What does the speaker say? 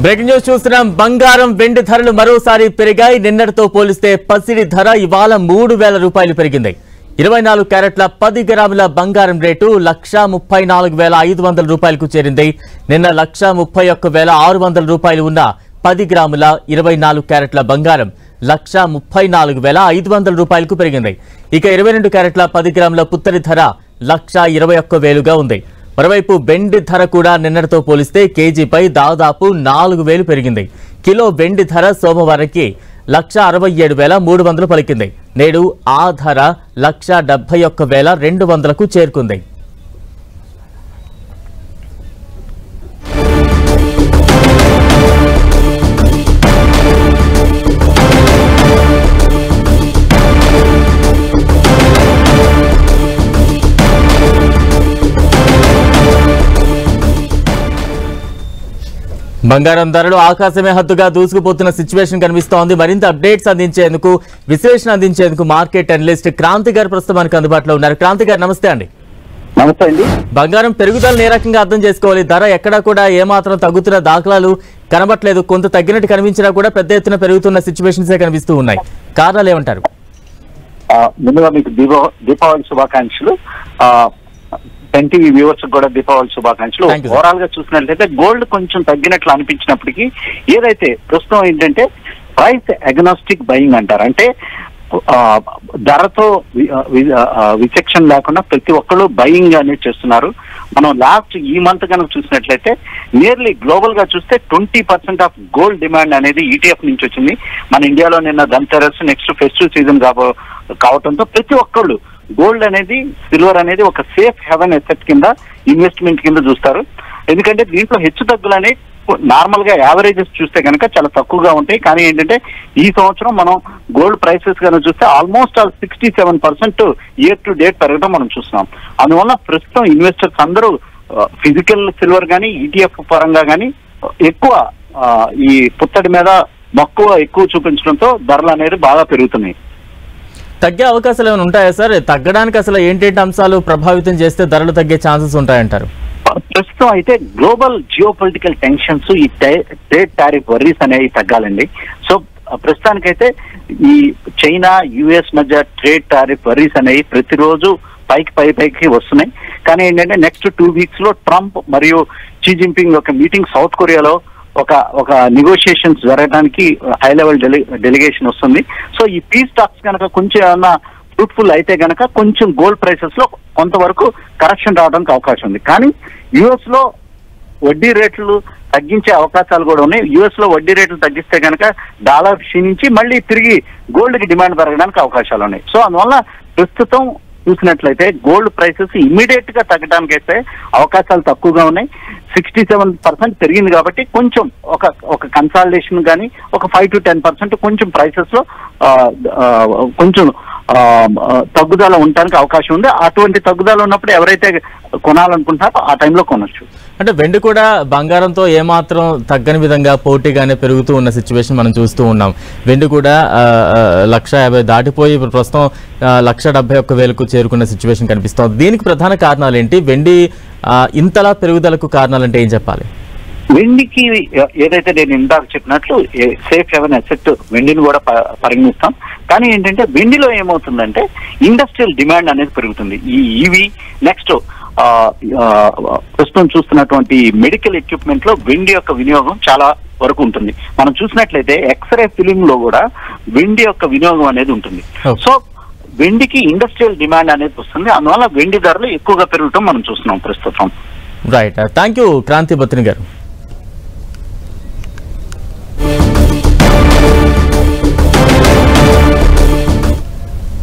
Breaking news చూస్తున్నాం. బంగారం వెండి ధరలు మరోసారి పెరిగాయి. నిన్నటితో పోలిస్తే పసిడి ధర ఇవాళ 3000 రూపాయలు పెరిగింది. 24 క్యారెట్ల 10 గ్రాముల బంగారం రేటు 1,34,500 రూపాయలకు చేరింది. నిన్న 1,31,600 రూపాయలు ఉన్న 10 గ్రాముల 24 క్యారెట్ల బంగారం 1,34,500 రూపాయలకు పెరిగింది. ఇక 22 క్యారెట్ల 10 గ్రాముల పుత్తడి ధర 1,21,000గా ఉంది. మరోవైపు వెండి ధర కూడా నిన్నటితో పోలిస్తే కేజీపై దాదాపు 4,000 పెరిగింది. కిలో వెండి ధర సోమవారంకి 1,67,300 పలికింది. నేడు ఆ ధర 1,71,200కు చేరుకుంది. బంగారం ధరలు ఆకాశమే హద్దుగా దూసుకుపోతున్న సిచ్యువేషన్ కనిపిస్తోంది. మరింత అప్డేట్స్ అందించేందుకు, విశ్లేషణ అందించేందుకు మార్కెట్ అనలిస్ట్ క్రాంతి గారు ప్రస్తుతం మనకు అందుబాటులో ఉన్నారు. క్రాంతి గారు నమస్తే అండి. నమస్తే అండి. బంగారం పెరుగుదలను ఏ రకంగా అర్థం చేసుకోవాలి? ధర ఎక్కడా కూడా ఏమాత్రం తగ్గుతున్న దాఖలాలు కనబట్లేదు. కొంత తగ్గినట్టు కనిపించినా కూడా పెద్ద ఎత్తున పెరుగుతున్న సిచ్యువేషన్సే కనిపిస్తూ ఉన్నాయి. కారణాలు ఏమంటారు? ముందుగా మీకు దీపావళి శుభాకాంక్షలు. ఎన్టీవీ వ్యూవర్స్ కూడా దీపావళి శుభాకాంక్షలు. ఓవరాల్ గా చూసినట్లయితే గోల్డ్ కొంచెం తగ్గినట్లు అనిపించినప్పటికీ ఏదైతే ప్రస్తుతం ఏంటంటే ప్రైస్ అగ్నాస్టిక్ బయింగ్ అంటారు. అంటే ధరతో విచక్షణ లేకుండా ప్రతి ఒక్కరు బయింగ్ అనేది చేస్తున్నారు. మనం లాస్ట్ ఈ మంత్ కనుక చూసినట్లయితే నియర్లీ గ్లోబల్ గా చూస్తే 20% ఆఫ్ గోల్డ్ డిమాండ్ అనేది ఈటీఎఫ్ నుంచి వచ్చింది. మన ఇండియాలో నిన్న ధన్తెరస్, నెక్స్ట్ ఫెస్టివ్ సీజన్ కావడంతో ప్రతి ఒక్కళ్ళు గోల్డ్ అనేది, సిల్వర్ అనేది ఒక సేఫ్ హెవెన్ ఎసెట్ కింద, ఇన్వెస్ట్మెంట్ కింద చూస్తారు. ఎందుకంటే దీంట్లో హెచ్చు తగ్గులు అనేవి నార్మల్ గా యావరేజెస్ చూస్తే కనుక చాలా తక్కువగా ఉంటాయి. కానీ ఏంటంటే ఈ సంవత్సరం మనం గోల్డ్ ప్రైసెస్ కనుక చూస్తే ఆల్మోస్ట్ 67% ఇయర్ టు డేట్ పెరగడం మనం చూస్తున్నాం. అందువల్ల ప్రస్తుతం ఇన్వెస్టర్స్ అందరూ ఫిజికల్ సిల్వర్ కానీ ఈటీఎఫ్ పరంగా కానీ ఎక్కువ ఈ పుత్తడి మీద మక్కువ ఎక్కువ చూపించడంతో ధరలు అనేది బాగా పెరుగుతున్నాయి. తగ్గే అవకాశాలు ఏమైనా ఉంటాయా సార్? తగ్గడానికి అసలు ఏంటంటే అంశాలు ప్రభావితం చేస్తే ధరలు తగ్గే ఛాన్సెస్ ఉంటాయంటారు? ప్రస్తుతం అయితే గ్లోబల్ జియో పొలిటికల్ టెన్షన్స్, ఈ ట్రేడ్ టారిఫ్ వర్రీస్ అనేవి తగ్గాలండి. సో ప్రస్తుతానికైతే ఈ చైనా యుఎస్ మధ్య ట్రేడ్ టారిఫ్ వర్రీస్ అనేవి ప్రతిరోజు పైకి వస్తున్నాయి. కానీ ఏంటంటే నెక్స్ట్ 2 వీక్స్ లో ట్రంప్ మరియు షీ జిన్పింగ్ ఒక మీటింగ్ సౌత్ కొరియాలో ఒక నెగోషియేషన్స్ జరగడానికి హై లెవెల్ డెలిగేషన్ వస్తుంది. సో ఈ పీస్ టాక్స్ కనుక కొంచెం ఏమన్నా ఫ్రూట్ఫుల్ అయితే కనుక కొంచెం గోల్డ్ ప్రైసెస్ లో కొంతవరకు కరెక్షన్ రావడానికి అవకాశం ఉంది. కానీ యుఎస్ లో వడ్డీ రేట్లు తగ్గించే అవకాశాలు కూడా ఉన్నాయి. యుఎస్ లో వడ్డీ రేట్లు తగ్గిస్తే కనుక డాలర్ క్షీణించి మళ్ళీ తిరిగి గోల్డ్ కి డిమాండ్ పెరగడానికి అవకాశాలు ఉన్నాయి. సో అందువల్ల ప్రస్తుతం చూసినట్లయితే గోల్డ్ ప్రైసెస్ ఇమ్మీడియట్ గా తగ్గడానికి అయితే అవకాశాలు తక్కువగా ఉన్నాయి. 67% పెరిగింది కాబట్టి కొంచెం ఒక కన్సాలిడేషన్ కానీ ఒక 5 to 10% కొంచెం ప్రైసెస్ లో కొంచెం తగ్గుదల ఉండడానికి అవకాశం ఉంది. అటువంటి తగ్గుదల ఉన్నప్పుడు ఎవరైతే కొనాలనుకుంటారో ఆ టైంలో కొనొచ్చు. అంటే వెండి కూడా బంగారంతో ఏమాత్రం తగ్గని విధంగా పోటీగానే పెరుగుతూ ఉన్న సిచ్యువేషన్ మనం చూస్తూ ఉన్నాం. వెండి కూడా 1,50,000 దాటిపోయి ప్రస్తుతం 1,71,000కు చేరుకున్న సిచ్యువేషన్ కనిపిస్తోంది. దీనికి ప్రధాన కారణాలు ఏంటి? వెండి ఇంతలా పెరుగుదలకు కారణాలంటే ఏం చెప్పాలి? వెండికి ఏదైతే నేను ఇందాక చెప్పినట్లు సేఫ్ హెవెన్ అసెట్ వెండిని కూడా పరిగణిస్తాం. కానీ ఏంటంటే వెండిలో ఏమవుతుందంటే ఇండస్ట్రియల్ డిమాండ్ అనేది పెరుగుతుంది. ఈ ఈవీ నెక్స్ట్ ప్రస్తుతం చూస్తున్నటువంటి మెడికల్ ఎక్విప్మెంట్ లో వెండి యొక్క వినియోగం చాలా వరకు ఉంటుంది. మనం చూసినట్లయితే ఎక్స్రే ఫిలిం లో కూడా వెండి యొక్క వినియోగం అనేది ఉంటుంది. సో వెండికి ఇండస్ట్రియల్ డిమాండ్ అనేది వస్తుంది. అందువల్ల వెండి ధరలు ఎక్కువగా పెరగటం మనం చూస్తున్నాం ప్రస్తుతం. Right, thank you Kranti Battini గారు.